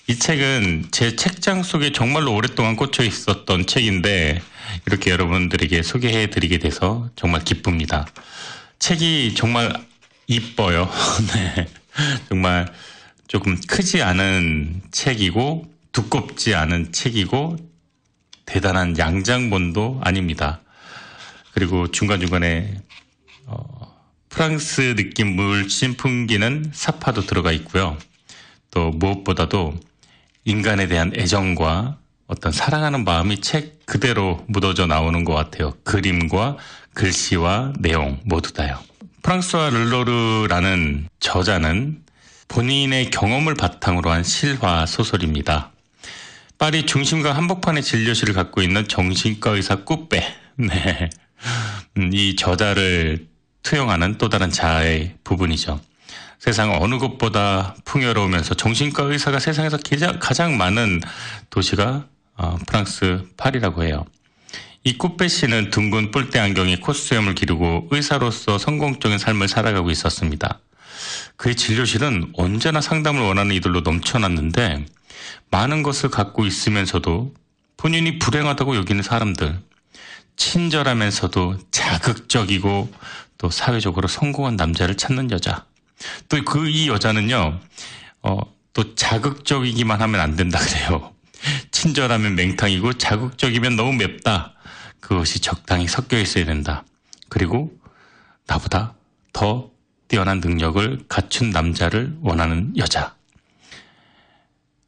이 책은 제 책장 속에 정말로 오랫동안 꽂혀 있었던 책인데 이렇게 여러분들에게 소개해드리게 돼서 정말 기쁩니다. 책이 정말 이뻐요. 네. 정말 조금 크지 않은 책이고 두껍지 않은 책이고 대단한 양장본도 아닙니다. 그리고 중간중간에 프랑스 느낌 물씬 풍기는 사파도 들어가 있고요. 또 무엇보다도 인간에 대한 애정과 어떤 사랑하는 마음이 책 그대로 묻어져 나오는 것 같아요. 그림과 글씨와 내용 모두 다요. 프랑스와 르로르라는 저자는 본인의 경험을 바탕으로 한 실화 소설입니다. 파리 중심가 한복판에 진료실을 갖고 있는 정신과 의사 꾸빼. 네. 이 저자를 투영하는 또 다른 자아의 부분이죠. 세상 어느 곳보다 풍요로우면서 정신과 의사가 세상에서 가장 많은 도시가 프랑스 파리라고 해요. 이 꾸빼 씨는 둥근 뿔테 안경에 콧수염을 기르고 의사로서 성공적인 삶을 살아가고 있었습니다. 그의 진료실은 언제나 상담을 원하는 이들로 넘쳐났는데 많은 것을 갖고 있으면서도 본인이 불행하다고 여기는 사람들, 친절하면서도 자극적이고 또 사회적으로 성공한 남자를 찾는 여자. 또 이 여자는요, 또 자극적이기만 하면 안 된다 그래요. 친절하면 맹탕이고 자극적이면 너무 맵다. 그것이 적당히 섞여 있어야 된다. 그리고 나보다 더 뛰어난 능력을 갖춘 남자를 원하는 여자.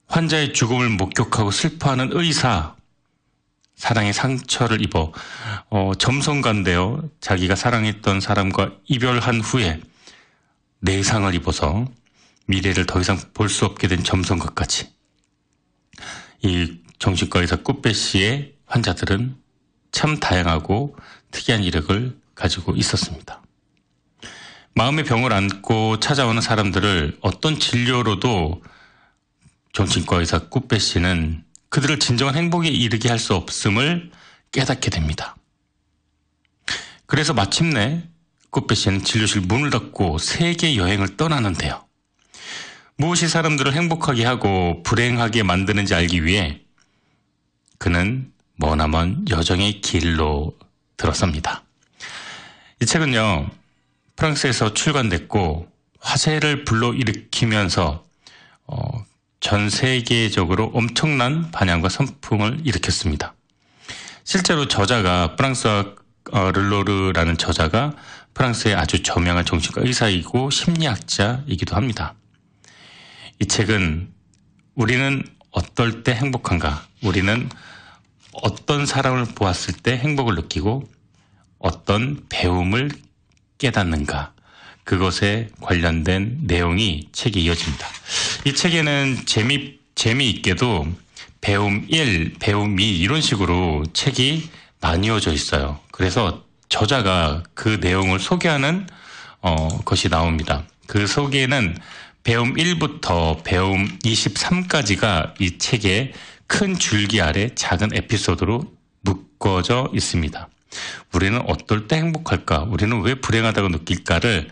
환자의 죽음을 목격하고 슬퍼하는 의사. 사랑의 상처를 입어 점성가인데요. 자기가 사랑했던 사람과 이별한 후에 내상을 입어서 미래를 더 이상 볼 수 없게 된 점성가까지. 이 정신과 의사 꾸빼 씨의 환자들은 참 다양하고 특이한 이력을 가지고 있었습니다. 마음의 병을 안고 찾아오는 사람들을 어떤 진료로도 정신과 의사 꾸빼 씨는 그들을 진정한 행복에 이르게 할 수 없음을 깨닫게 됩니다. 그래서 마침내 꾸빼 씨는 진료실 문을 닫고 세계 여행을 떠나는데요. 무엇이 사람들을 행복하게 하고 불행하게 만드는지 알기 위해 그는 머나먼 여정의 길로 들어섭니다. 이 책은요, 프랑스에서 출간됐고 화제를 불러일으키면서 전 세계적으로 엄청난 반향과 선풍을 일으켰습니다. 실제로 저자가 프랑스와 르로르라는 저자가 프랑스의 아주 저명한 정신과 의사이고 심리학자이기도 합니다. 이 책은 우리는 어떨 때 행복한가? 우리는 어떤 사람을 보았을 때 행복을 느끼고 어떤 배움을 깨닫는가? 그것에 관련된 내용이 책에 이어집니다. 이 책에는 재미있게도 배움 1, 배움 2 이런 식으로 책이 나뉘어져 있어요. 그래서 저자가 그 내용을 소개하는 것이 나옵니다. 그 소개는 배움 1부터 배움 23까지가 이 책의 큰 줄기 아래 작은 에피소드로 묶어져 있습니다. 우리는 어떨 때 행복할까? 우리는 왜 불행하다고 느낄까를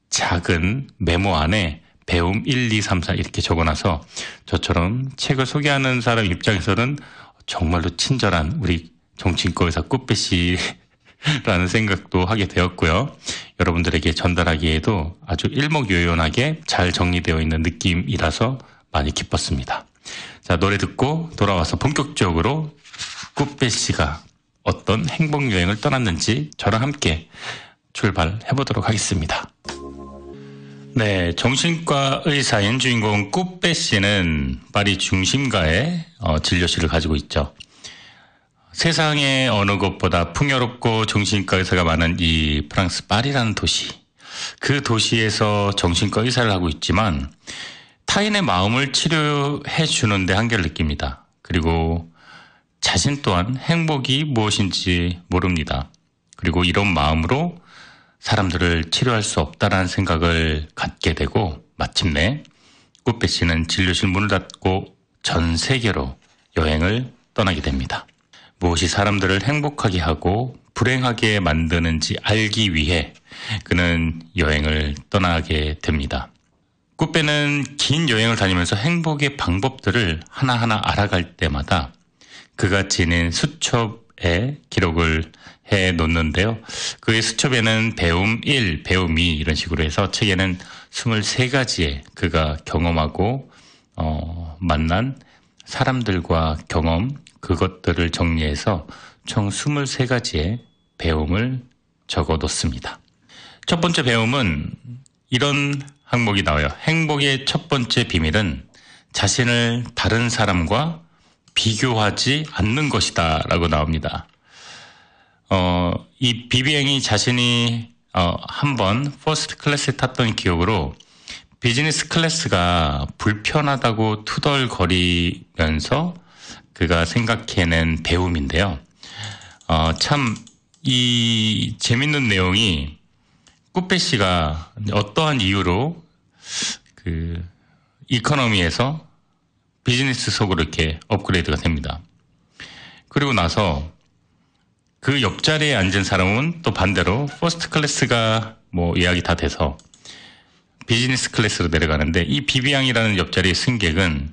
작은 메모 안에 배움 1, 2, 3, 4 이렇게 적어놔서 저처럼 책을 소개하는 사람 입장에서는 정말로 친절한 우리 정신과 의사 꾸빼 씨라는 생각도 하게 되었고요. 여러분들에게 전달하기에도 아주 일목요연하게 잘 정리되어 있는 느낌이라서 많이 기뻤습니다. 자, 노래 듣고 돌아와서 본격적으로 꾸빼 씨가 어떤 행복 여행을 떠났는지 저랑 함께 출발해 보도록 하겠습니다. 네, 정신과 의사인 주인공 꾸빼 씨는 파리 중심가에 진료실을 가지고 있죠. 세상의 어느 곳보다 풍요롭고 정신과 의사가 많은 이 프랑스 파리라는 도시. 그 도시에서 정신과 의사를 하고 있지만 타인의 마음을 치료해 주는데 한계를 느낍니다. 그리고 자신 또한 행복이 무엇인지 모릅니다. 그리고 이런 마음으로 사람들을 치료할 수 없다라는 생각을 갖게 되고 마침내 꾸빼 씨는 진료실 문을 닫고 전 세계로 여행을 떠나게 됩니다. 무엇이 사람들을 행복하게 하고 불행하게 만드는지 알기 위해 그는 여행을 떠나게 됩니다. 꾸빼는 긴 여행을 다니면서 행복의 방법들을 하나하나 알아갈 때마다 그가 지닌 수첩에 기록을 해 놓는데요. 그의 수첩에는 배움 1, 배움 2 이런 식으로 해서 책에는 23가지의 그가 경험하고 만난 사람들과 경험 그것들을 정리해서 총 23가지의 배움을 적어뒀습니다. 첫 번째 배움은 이런 항목이 나와요. 행복의 첫 번째 비밀은 자신을 다른 사람과 비교하지 않는 것이다 라고 나옵니다. 이 비비행이 자신이 한번 퍼스트 클래스에 탔던 기억으로 비즈니스 클래스가 불편하다고 투덜거리면서 그가 생각해낸 배움인데요. 참 이 재밌는 내용이 꾸빼 씨가 어떠한 이유로 그 이코노미에서 비즈니스 속으로 이렇게 업그레이드가 됩니다. 그리고 나서 그 옆자리에 앉은 사람은 또 반대로 퍼스트 클래스가 뭐 예약이 다 돼서 비즈니스 클래스로 내려가는데 이 비비앙이라는 옆자리의 승객은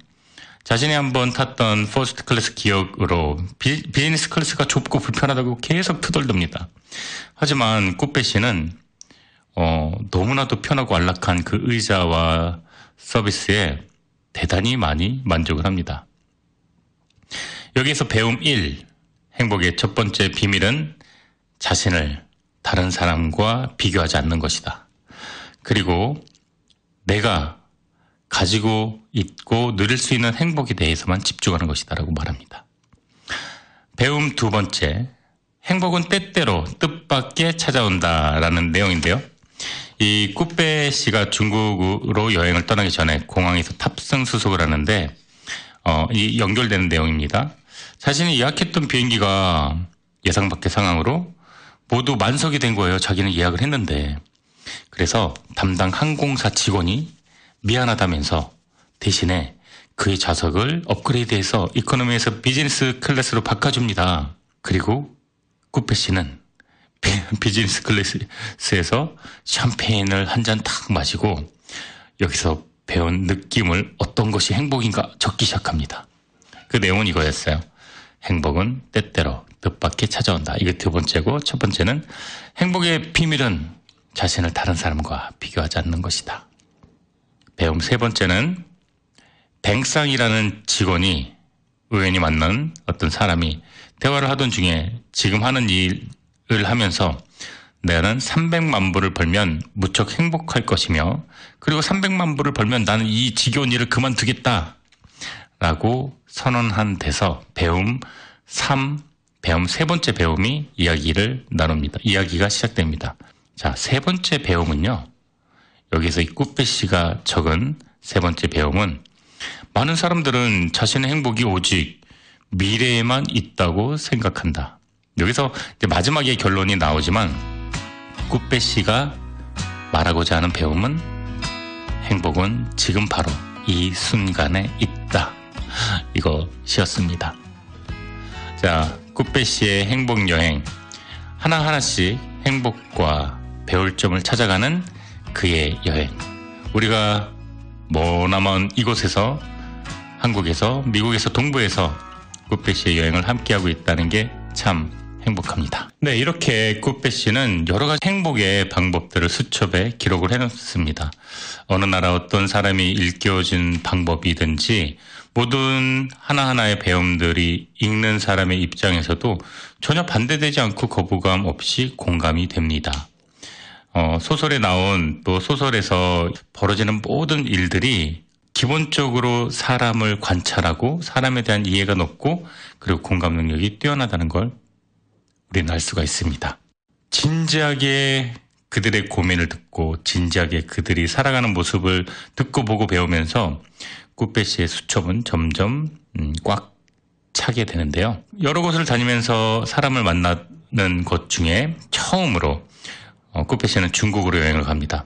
자신이 한번 탔던 퍼스트 클래스 기억으로 비즈니스 클래스가 좁고 불편하다고 계속 투덜댑니다. 하지만 꾸빼 씨는 너무나도 편하고 안락한 그 의자와 서비스에 대단히 많이 만족을 합니다. 여기에서 배움 1, 행복의 첫 번째 비밀은 자신을 다른 사람과 비교하지 않는 것이다. 그리고 내가 가지고 있고 누릴 수 있는 행복에 대해서만 집중하는 것이다 라고 말합니다. 배움 두 번째, 행복은 때때로 뜻밖의 찾아온다 라는 내용인데요. 이 꾸빼 씨가 중국으로 여행을 떠나기 전에 공항에서 탑승 수속을 하는데 이 연결되는 내용입니다. 자신이 예약했던 비행기가 예상 밖의 상황으로 모두 만석이 된 거예요. 자기는 예약을 했는데. 그래서 담당 항공사 직원이 미안하다면서 대신에 그의 좌석을 업그레이드해서 이코노미에서 비즈니스 클래스로 바꿔줍니다. 그리고 꾸빼 씨는 비즈니스 클래스에서 샴페인을 한 잔 탁 마시고 여기서 배운 느낌을 어떤 것이 행복인가 적기 시작합니다. 그 내용은 이거였어요. 행복은 때때로 뜻밖의 찾아온다. 이게 두 번째고 첫 번째는 행복의 비밀은 자신을 다른 사람과 비교하지 않는 것이다. 배움 세 번째는 뱅상이라는 직원이 우연히 만난 어떤 사람이 대화를 하던 중에 지금 하는 일을 하면서 나는 300만 불을 벌면 무척 행복할 것이며 그리고 300만 불을 벌면 나는 이 지겨운 일을 그만두겠다 라고 선언한 데서 배움 3, 배움 세 번째 배움이 이야기를 나눕니다. 이야기가 시작됩니다. 자, 세 번째 배움은요. 여기서 이 꾸빼 씨가 적은 세 번째 배움은 많은 사람들은 자신의 행복이 오직 미래에만 있다고 생각한다. 여기서 이제 마지막에 결론이 나오지만 꾸빼 씨가 말하고자 하는 배움은 행복은 지금 바로 이 순간에 있다. 이것이었습니다. 자, 꾸빼 씨의 행복 여행 하나하나씩 행복과 배울 점을 찾아가는 그의 여행. 우리가 머나먼 이곳에서 한국에서 미국에서 동부에서 꾸빼 씨의 여행을 함께하고 있다는 게 참 행복합니다. 네, 이렇게 꾸빼 씨는 여러 가지 행복의 방법들을 수첩에 기록을 해놓습니다. 어느 나라 어떤 사람이 일깨워준 방법이든지 모든 하나하나의 배움들이 읽는 사람의 입장에서도 전혀 반대되지 않고 거부감 없이 공감이 됩니다. 소설에 나온 또 소설에서 벌어지는 모든 일들이 기본적으로 사람을 관찰하고 사람에 대한 이해가 높고 그리고 공감 능력이 뛰어나다는 걸 우리는 알 수가 있습니다. 진지하게 그들의 고민을 듣고 진지하게 그들이 살아가는 모습을 듣고 보고 배우면서 꾸빼 씨의 수첩은 점점 꽉 차게 되는데요. 여러 곳을 다니면서 사람을 만나는 것 중에 처음으로 꾸빼 씨는 중국으로 여행을 갑니다.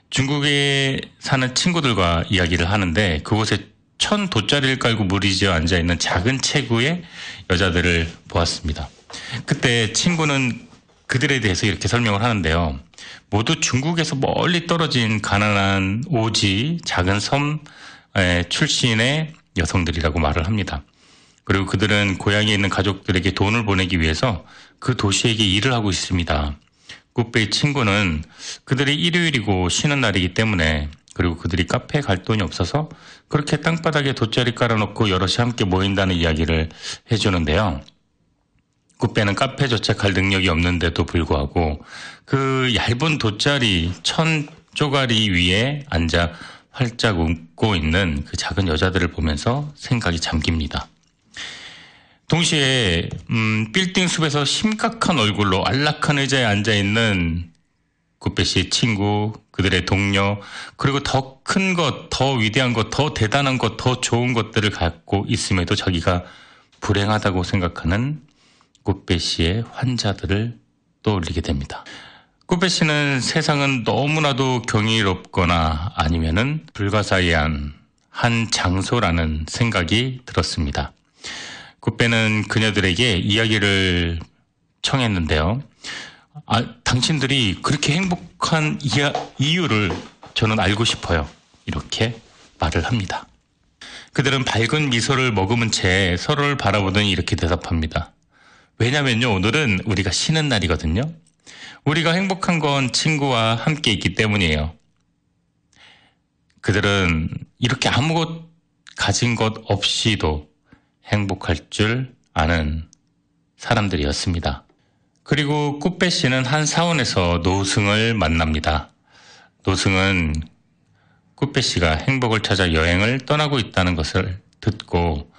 중국에 사는 친구들과 이야기를 하는데 그곳에 1000돗자리를 깔고 무리지어 앉아있는 작은 체구의 여자들을 보았습니다. 그때 친구는 그들에 대해서 이렇게 설명을 하는데요. 모두 중국에서 멀리 떨어진 가난한 오지 작은 섬 출신의 여성들이라고 말을 합니다. 그리고 그들은 고향에 있는 가족들에게 돈을 보내기 위해서 그 도시에게 일을 하고 있습니다. 꾸페의 친구는 그들이 일요일이고 쉬는 날이기 때문에, 그리고 그들이 카페에 갈 돈이 없어서 그렇게 땅바닥에 돗자리 깔아놓고 여럿이 함께 모인다는 이야기를 해주는데요. 꾸페는 카페조차 갈 능력이 없는데도 불구하고 그 얇은 돗자리 1000조가리 위에 앉아 활짝 웃고 있는 그 작은 여자들을 보면서 생각이 잠깁니다. 동시에 빌딩 숲에서 심각한 얼굴로 안락한 의자에 앉아있는 꾸페 씨의 친구, 그들의 동료, 그리고 더 큰 것, 더 위대한 것, 더 대단한 것, 더 좋은 것들을 갖고 있음에도 자기가 불행하다고 생각하는 꾸페 씨의 환자들을 떠올리게 됩니다. 꾸페 씨는 세상은 너무나도 경이롭거나 아니면은 불가사의한 한 장소라는 생각이 들었습니다. 꾸페는 그녀들에게 이야기를 청했는데요. 당신들이 그렇게 행복한 이유를 저는 알고 싶어요. 이렇게 말을 합니다. 그들은 밝은 미소를 머금은 채 서로를 바라보더니 이렇게 대답합니다. 왜냐면요, 오늘은 우리가 쉬는 날이거든요. 우리가 행복한 건 친구와 함께 있기 때문이에요. 그들은 이렇게 아무것 가진 것 없이도 행복할 줄 아는 사람들이었습니다. 그리고 꾸페 씨는 한 사원에서 노승을 만납니다. 노승은 꾸페 씨가 행복을 찾아 여행을 떠나고 있다는 것을 듣고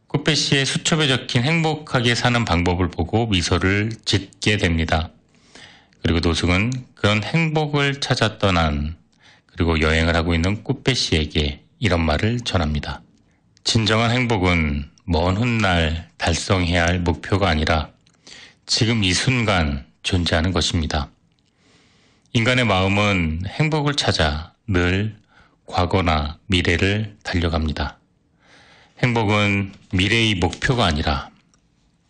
꾸페 씨의 수첩에 적힌 행복하게 사는 방법을 보고 미소를 짓게 됩니다. 그리고 노승은 그런 행복을 찾아 떠난, 그리고 여행을 하고 있는 꾸페 씨에게 이런 말을 전합니다. 진정한 행복은 먼 훗날 달성해야 할 목표가 아니라 지금 이 순간 존재하는 것입니다. 인간의 마음은 행복을 찾아 늘 과거나 미래를 달려갑니다. 행복은 미래의 목표가 아니라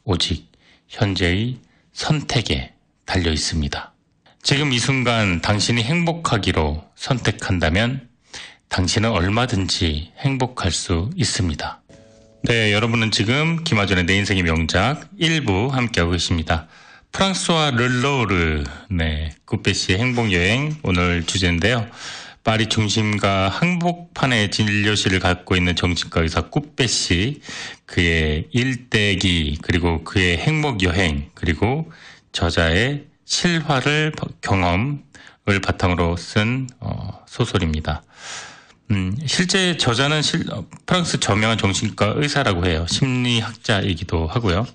오직 현재의 선택에 달려 있습니다. 지금 이 순간 당신이 행복하기로 선택한다면 당신은 얼마든지 행복할 수 있습니다. 네, 여러분은 지금 김하준의 내 인생의 명작 1부 함께하고 계십니다. 프랑스와 르로르, 꾸페 씨의 행복여행 오늘 주제인데요. 파리 중심가 한복판에 진료실을 갖고 있는 정신과 의사 꾸페 씨, 그의 일대기, 그리고 그의 행복여행, 그리고 저자의 실화를 경험을 바탕으로 쓴 소설입니다. 실제 저자는 프랑스 저명한 정신과 의사라고 해요. 심리학자이기도 하고요.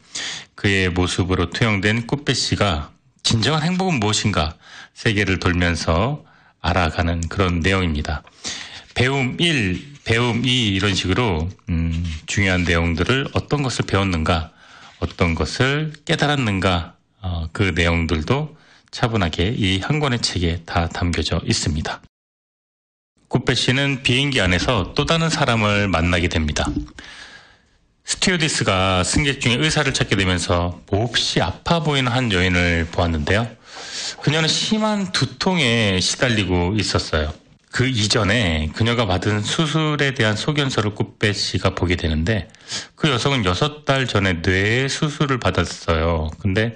그의 모습으로 투영된 꾸페 씨가 진정한 행복은 무엇인가 세계를 돌면서 알아가는 그런 내용입니다. 배움 1, 배움 2 이런 식으로 중요한 내용들을 어떤 것을 배웠는가, 어떤 것을 깨달았는가, 그 내용들도 차분하게 이 한 권의 책에 다 담겨져 있습니다. 꾸페 씨는 비행기 안에서 또 다른 사람을 만나게 됩니다. 스튜어디스가 승객 중에 의사를 찾게 되면서 몹시 아파 보이는 한 여인을 보았는데요. 그녀는 심한 두통에 시달리고 있었어요. 그 이전에 그녀가 받은 수술에 대한 소견서를 꾸페 씨가 보게 되는데, 그 여성은 6달 전에 뇌 수술을 받았어요. 근데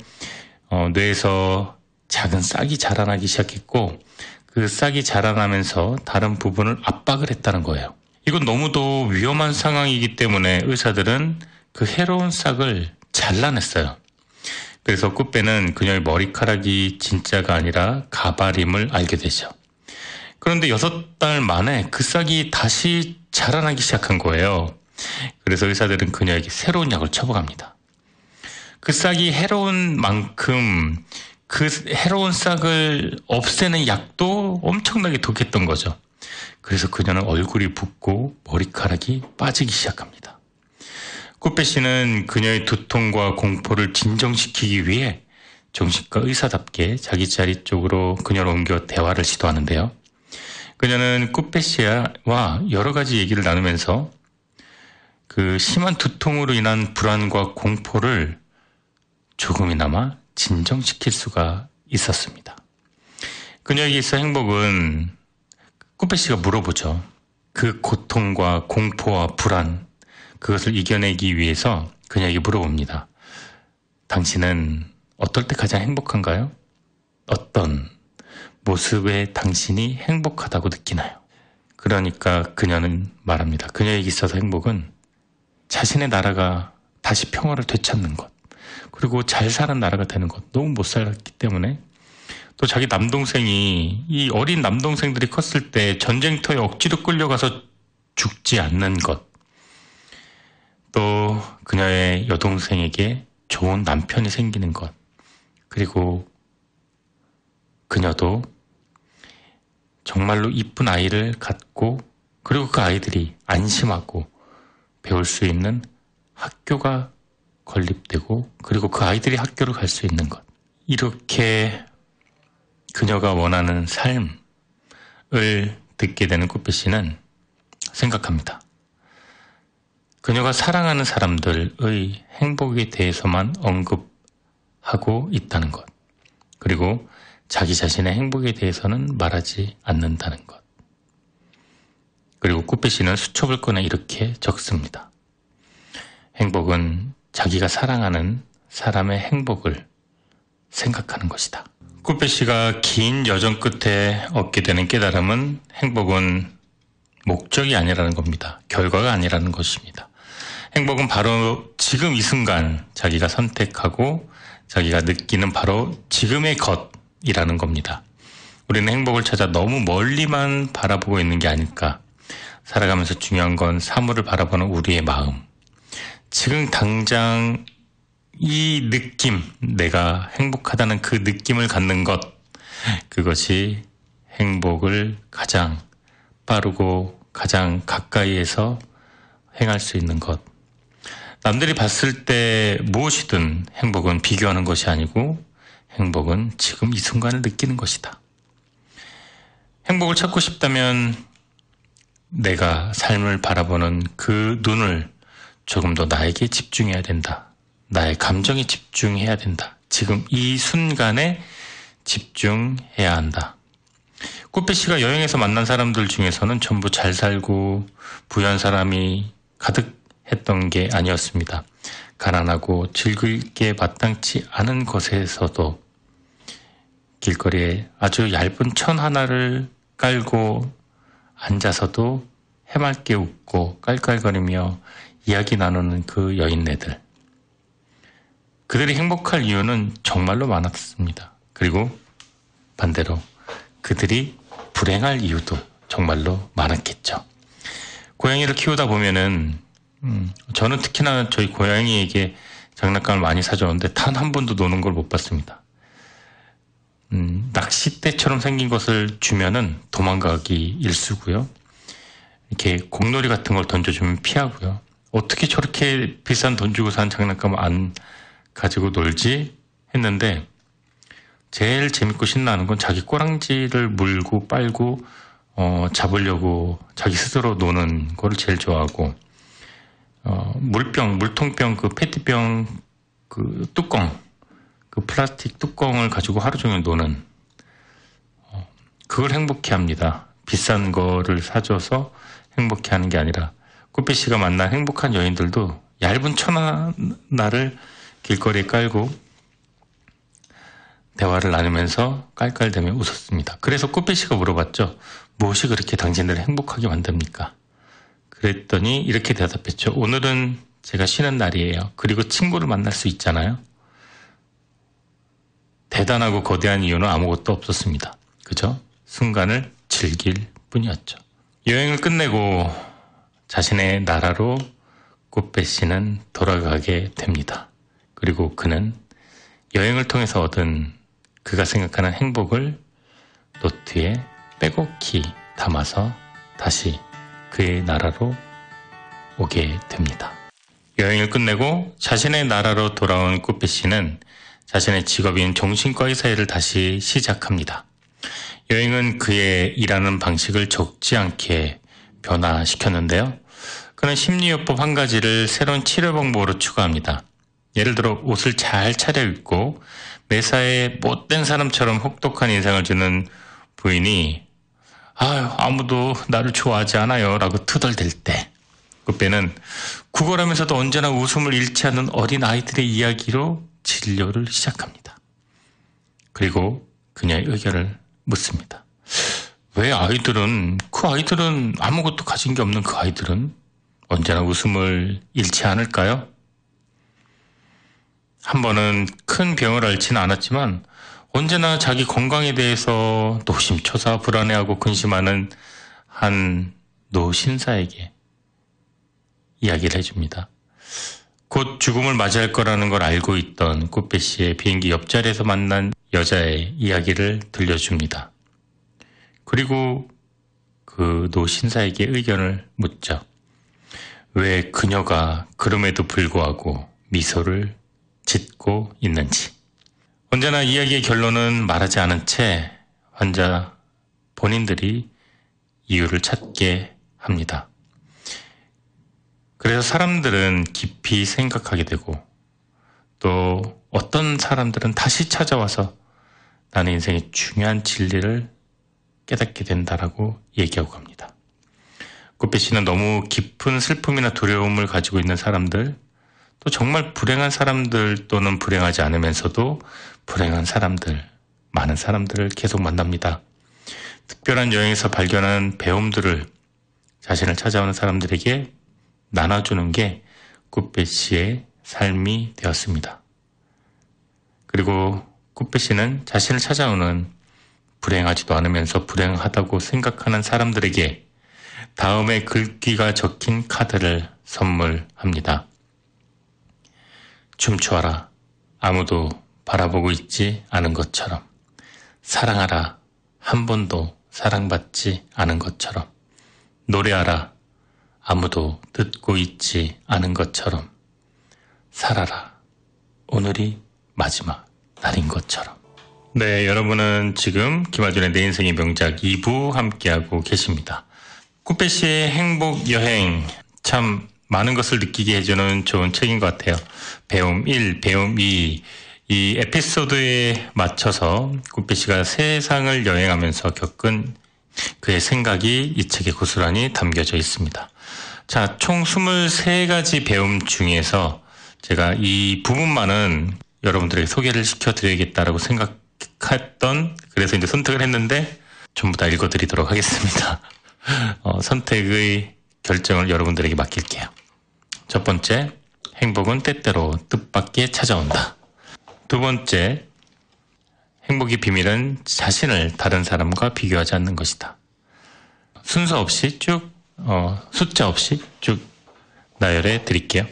뇌에서 작은 싹이 자라나기 시작했고, 그 싹이 자라나면서 다른 부분을 압박을 했다는 거예요. 이건 너무도 위험한 상황이기 때문에 의사들은 그 해로운 싹을 잘라냈어요. 그래서 꾸페는 그녀의 머리카락이 진짜가 아니라 가발임을 알게 되죠. 그런데 6달 만에 그 싹이 다시 자라나기 시작한 거예요. 그래서 의사들은 그녀에게 새로운 약을 처방합니다. 그 싹이 해로운 만큼 그 해로운 싹을 없애는 약도 엄청나게 독했던 거죠. 그래서 그녀는 얼굴이 붓고 머리카락이 빠지기 시작합니다. 꾸페 씨는 그녀의 두통과 공포를 진정시키기 위해 정신과 의사답게 자기 자리 쪽으로 그녀를 옮겨 대화를 시도하는데요. 그녀는 꾸페 씨와 여러 가지 얘기를 나누면서 그 심한 두통으로 인한 불안과 공포를 조금이나마 진정시킬 수가 있었습니다. 그녀에게 있어 행복은 꾸페 씨가 물어보죠. 그 고통과 공포와 불안, 그것을 이겨내기 위해서 그녀에게 물어봅니다. 당신은 어떨 때 가장 행복한가요? 어떤 모습에 당신이 행복하다고 느끼나요? 그러니까 그녀는 말합니다. 그녀에게 있어서 행복은 자신의 나라가 다시 평화를 되찾는 것, 그리고 잘 사는 나라가 되는 것, 너무 못 살았기 때문에, 또 자기 남동생이, 이 어린 남동생들이 컸을 때 전쟁터에 억지로 끌려가서 죽지 않는 것, 또 그녀의 여동생에게 좋은 남편이 생기는 것, 그리고 그녀도 정말로 이쁜 아이를 갖고, 그리고 그 아이들이 안심하고 배울 수 있는 학교가 건립되고, 그리고 그 아이들이 학교를 갈 수 있는 것, 이렇게 그녀가 원하는 삶을 듣게 되는 꾸페 씨는 생각합니다. 그녀가 사랑하는 사람들의 행복에 대해서만 언급하고 있다는 것, 그리고 자기 자신의 행복에 대해서는 말하지 않는다는 것. 그리고 꾸페 씨는 수첩을 꺼내 이렇게 적습니다. 행복은 자기가 사랑하는 사람의 행복을 생각하는 것이다. 꾸페 씨가 긴 여정 끝에 얻게 되는 깨달음은 행복은 목적이 아니라는 겁니다. 결과가 아니라는 것입니다. 행복은 바로 지금 이 순간 자기가 선택하고 자기가 느끼는 바로 지금의 것이라는 겁니다. 우리는 행복을 찾아 너무 멀리만 바라보고 있는 게 아닐까. 살아가면서 중요한 건 사물을 바라보는 우리의 마음. 지금 당장 이 느낌, 내가 행복하다는 그 느낌을 갖는 것, 그것이 행복을 가장 빠르고 가장 가까이에서 행할 수 있는 것. 남들이 봤을 때 무엇이든 행복은 비교하는 것이 아니고 행복은 지금 이 순간을 느끼는 것이다. 행복을 찾고 싶다면 내가 삶을 바라보는 그 눈을 조금 더 나에게 집중해야 된다. 나의 감정에 집중해야 된다. 지금 이 순간에 집중해야 한다. 꾸페 씨가 여행에서 만난 사람들 중에서는 전부 잘 살고 부유한 사람이 가득했던 게 아니었습니다. 가난하고 즐길 게 마땅치 않은 곳에서도 길거리에 아주 얇은 천 하나를 깔고 앉아서도 해맑게 웃고 깔깔거리며 이야기 나누는 그 여인네들. 그들이 행복할 이유는 정말로 많았습니다. 그리고 반대로 그들이 불행할 이유도 정말로 많았겠죠. 고양이를 키우다 보면은 저는 특히나 저희 고양이에게 장난감을 많이 사줬는데 단 한 번도 노는 걸 못 봤습니다. 낚싯대처럼 생긴 것을 주면은 도망가기 일쑤고요. 이렇게 공놀이 같은 걸 던져주면 피하고요. 어떻게 저렇게 비싼 돈 주고 산 장난감을 안 가지고 놀지 했는데, 제일 재밌고 신나는 건 자기 꼬랑지를 물고 빨고 잡으려고 자기 스스로 노는 거를 제일 좋아하고, 물통병, 그 페트병 그 뚜껑, 그 플라스틱 뚜껑을 가지고 하루 종일 노는, 그걸 행복해 합니다. 비싼 거를 사줘서 행복해 하는 게 아니라, 꾸페 씨가 만난 행복한 여인들도 얇은 천 하나를 길거리에 깔고 대화를 나누면서 깔깔대며 웃었습니다. 그래서 꾸페 씨가 물어봤죠. 무엇이 그렇게 당신들을 행복하게 만듭니까? 그랬더니 이렇게 대답했죠. 오늘은 제가 쉬는 날이에요. 그리고 친구를 만날 수 있잖아요. 대단하고 거대한 이유는 아무것도 없었습니다. 그저 순간을 즐길 뿐이었죠. 여행을 끝내고 자신의 나라로 꾸페 씨는 돌아가게 됩니다. 그리고 그는 여행을 통해서 얻은 그가 생각하는 행복을 노트에 빼곡히 담아서 다시 그의 나라로 오게 됩니다. 여행을 끝내고 자신의 나라로 돌아온 꾸페 씨는 자신의 직업인 정신과 의사 일을 다시 시작합니다. 여행은 그의 일하는 방식을 적지 않게 변화시켰는데요. 그는 심리요법 한 가지를 새로운 치료 방법으로 추가합니다. 예를 들어 옷을 잘 차려입고 매사에 못된 사람처럼 혹독한 인상을 주는 부인이 아무도 나를 좋아하지 않아요 라고 투덜댈 때 꾸빼는 구걸하면서도 언제나 웃음을 잃지 않는 어린 아이들의 이야기로 진료를 시작합니다. 그리고 그녀의 의견을 묻습니다. 왜 그 아이들은 아무것도 가진 게 없는 그 아이들은 언제나 웃음을 잃지 않을까요? 한 번은 큰 병을 앓지는 않았지만 언제나 자기 건강에 대해서 노심초사 불안해하고 근심하는 한 노신사에게 이야기를 해줍니다. 곧 죽음을 맞이할 거라는 걸 알고 있던 꾸빼 씨의 비행기 옆자리에서 만난 여자의 이야기를 들려줍니다. 그리고 그 노신사에게 의견을 묻죠. 왜 그녀가 그럼에도 불구하고 미소를 짓고 있는지. 언제나 이야기의 결론은 말하지 않은 채 환자 본인들이 이유를 찾게 합니다. 그래서 사람들은 깊이 생각하게 되고 또 어떤 사람들은 다시 찾아와서 나는 인생의 중요한 진리를 깨닫게 된다라고 얘기하고 갑니다. 꾸빼 씨는 너무 깊은 슬픔이나 두려움을 가지고 있는 사람들, 또 정말 불행한 사람들 또는 불행하지 않으면서도 불행한 사람들, 많은 사람들을 계속 만납니다. 특별한 여행에서 발견한 배움들을 자신을 찾아오는 사람들에게 나눠주는 게 꾸빼 씨의 삶이 되었습니다. 그리고 꾸빼 씨는 자신을 찾아오는 불행하지도 않으면서 불행하다고 생각하는 사람들에게 다음에 글귀가 적힌 카드를 선물합니다. 춤추어라. 아무도 바라보고 있지 않은 것처럼. 사랑하라. 한 번도 사랑받지 않은 것처럼. 노래하라. 아무도 듣고 있지 않은 것처럼. 살아라. 오늘이 마지막 날인 것처럼. 네, 여러분은 지금 김아준의 내 인생의 명작 2부 함께하고 계십니다. 꾸빼 씨의 행복 여행, 참 많은 것을 느끼게 해주는 좋은 책인 것 같아요. 배움 1, 배움 2, 이 에피소드에 맞춰서 꾸빼 씨가 세상을 여행하면서 겪은 그의 생각이 이 책에 고스란히 담겨져 있습니다. 자, 총 23가지 배움 중에서 제가 이 부분만은 여러분들에게 소개를 시켜드려야겠다라고 생각했던, 그래서 이제 선택을 했는데 전부 다 읽어드리도록 하겠습니다. 선택의 결정을 여러분들에게 맡길게요. 첫 번째, 행복은 때때로 뜻밖의 찾아온다. 두 번째, 행복의 비밀은 자신을 다른 사람과 비교하지 않는 것이다. 순서 없이 숫자 없이 쭉 나열해 드릴게요.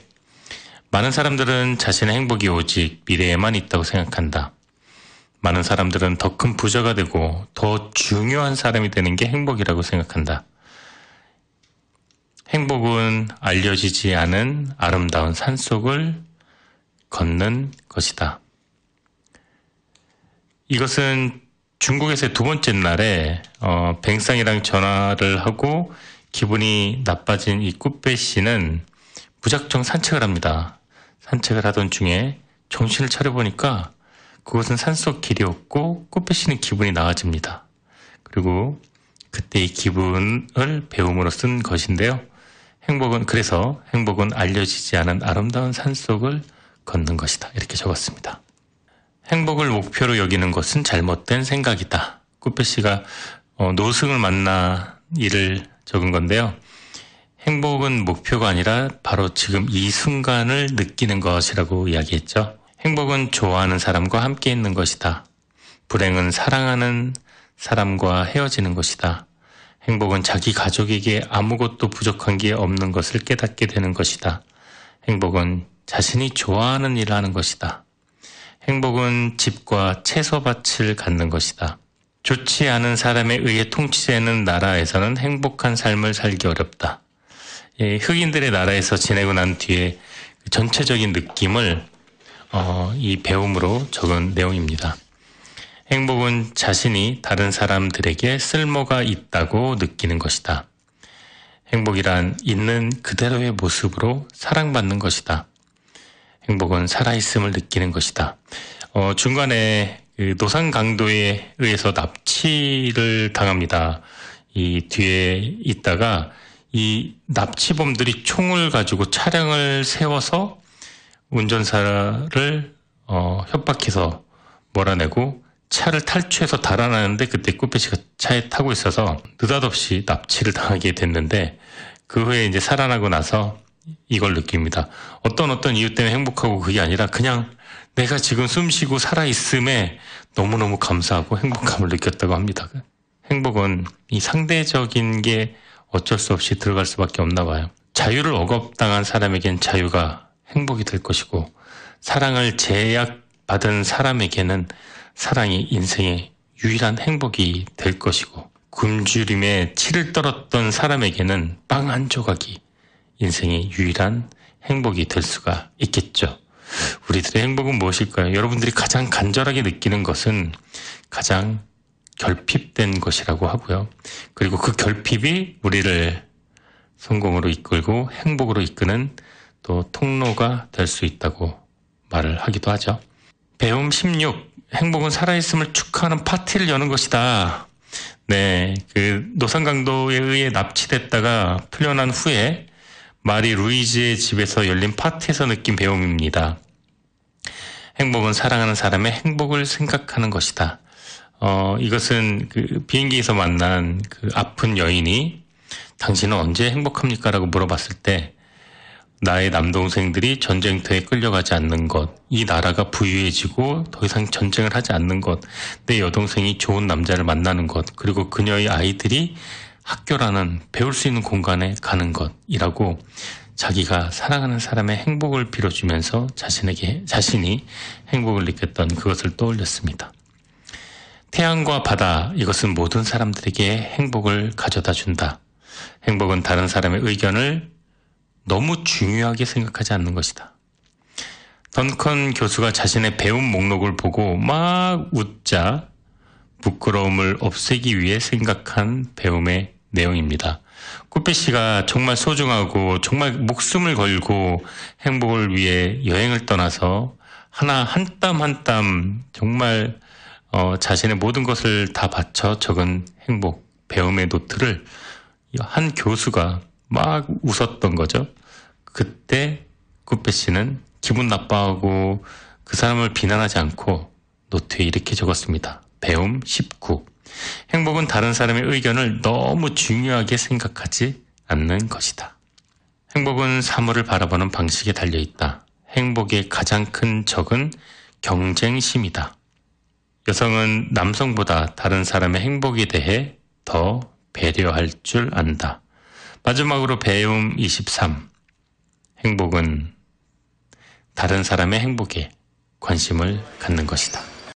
많은 사람들은 자신의 행복이 오직 미래에만 있다고 생각한다. 많은 사람들은 더 큰 부자가 되고 더 중요한 사람이 되는 게 행복이라고 생각한다. 행복은 알려지지 않은 아름다운 산속을 걷는 것이다. 이것은 중국에서의 두 번째 날에 뱅상이랑 전화를 하고 기분이 나빠진 이 꾸빼 씨는 무작정 산책을 합니다. 산책을 하던 중에 정신을 차려보니까 그것은 산속 길이었고 꾸빼 씨는 기분이 나아집니다. 그리고 그때 이 기분을 배움으로 쓴 것인데요. 그래서 행복은 알려지지 않은 아름다운 산속을 걷는 것이다. 이렇게 적었습니다. 행복을 목표로 여기는 것은 잘못된 생각이다. 꾸빼 씨가 노승을 만나 일을 적은 건데요. 행복은 목표가 아니라 바로 지금 이 순간을 느끼는 것이라고 이야기했죠. 행복은 좋아하는 사람과 함께 있는 것이다. 불행은 사랑하는 사람과 헤어지는 것이다. 행복은 자기 가족에게 아무것도 부족한 게 없는 것을 깨닫게 되는 것이다. 행복은 자신이 좋아하는 일을 하는 것이다. 행복은 집과 채소밭을 갖는 것이다. 좋지 않은 사람에 의해 통치되는 나라에서는 행복한 삶을 살기 어렵다. 흑인들의 나라에서 지내고 난 뒤에 전체적인 느낌을 이 배움으로 적은 내용입니다. 행복은 자신이 다른 사람들에게 쓸모가 있다고 느끼는 것이다. 행복이란 있는 그대로의 모습으로 사랑받는 것이다. 행복은 살아있음을 느끼는 것이다. 중간에 그 노상 강도에 의해서 납치를 당합니다. 이 뒤에 있다가 이 납치범들이 총을 가지고 차량을 세워서 운전사를 협박해서 몰아내고 차를 탈취해서 달아나는데 그때 꾸페시가 차에 타고 있어서 느닷없이 납치를 당하게 됐는데 그 후에 이제 살아나고 나서 이걸 느낍니다. 어떤 이유 때문에 행복하고 그게 아니라 그냥 내가 지금 숨쉬고 살아있음에 너무너무 감사하고 행복함을 느꼈다고 합니다. 행복은 이 상대적인 게 어쩔 수 없이 들어갈 수밖에 없나 봐요. 자유를 억압당한 사람에겐 자유가 행복이 될 것이고 사랑을 제약받은 사람에게는 사랑이 인생의 유일한 행복이 될 것이고 굶주림에 치를 떨었던 사람에게는 빵 한 조각이 인생의 유일한 행복이 될 수가 있겠죠. 우리들의 행복은 무엇일까요? 여러분들이 가장 간절하게 느끼는 것은 가장 결핍된 것이라고 하고요. 그리고 그 결핍이 우리를 성공으로 이끌고 행복으로 이끄는 또 통로가 될 수 있다고 말을 하기도 하죠. 배움 16. 행복은 살아있음을 축하하는 파티를 여는 것이다. 네, 그 노상강도에 의해 납치됐다가 풀려난 후에 마리 루이즈의 집에서 열린 파티에서 느낀 배움입니다. 행복은 사랑하는 사람의 행복을 생각하는 것이다. 이것은 그 비행기에서 만난 그 아픈 여인이 당신은 언제 행복합니까? 라고 물어봤을 때 나의 남동생들이 전쟁터에 끌려가지 않는 것, 이 나라가 부유해지고 더 이상 전쟁을 하지 않는 것, 내 여동생이 좋은 남자를 만나는 것, 그리고 그녀의 아이들이 학교라는 배울 수 있는 공간에 가는 것이라고 자기가 사랑하는 사람의 행복을 빌어주면서 자신이 행복을 느꼈던 그것을 떠올렸습니다. 태양과 바다, 이것은 모든 사람들에게 행복을 가져다 준다. 행복은 다른 사람의 의견을 너무 중요하게 생각하지 않는 것이다. 던컨 교수가 자신의 배움 목록을 보고 막 웃자 부끄러움을 없애기 위해 생각한 배움의 내용입니다. 꾸페 씨가 정말 소중하고 정말 목숨을 걸고 행복을 위해 여행을 떠나서 한 땀 한 땀 정말 자신의 모든 것을 다 바쳐 적은 행복, 배움의 노트를 한 교수가 막 웃었던 거죠. 그때 꾸페 씨는 기분 나빠하고 그 사람을 비난하지 않고 노트에 이렇게 적었습니다. 배움 19. 행복은 다른 사람의 의견을 너무 중요하게 생각하지 않는 것이다. 행복은 사물을 바라보는 방식에 달려있다. 행복의 가장 큰 적은 경쟁심이다. 여성은 남성보다 다른 사람의 행복에 대해 더 배려할 줄 안다. 마지막으로 배움 23. 행복은 다른 사람의 행복에 관심을 갖는 것이다.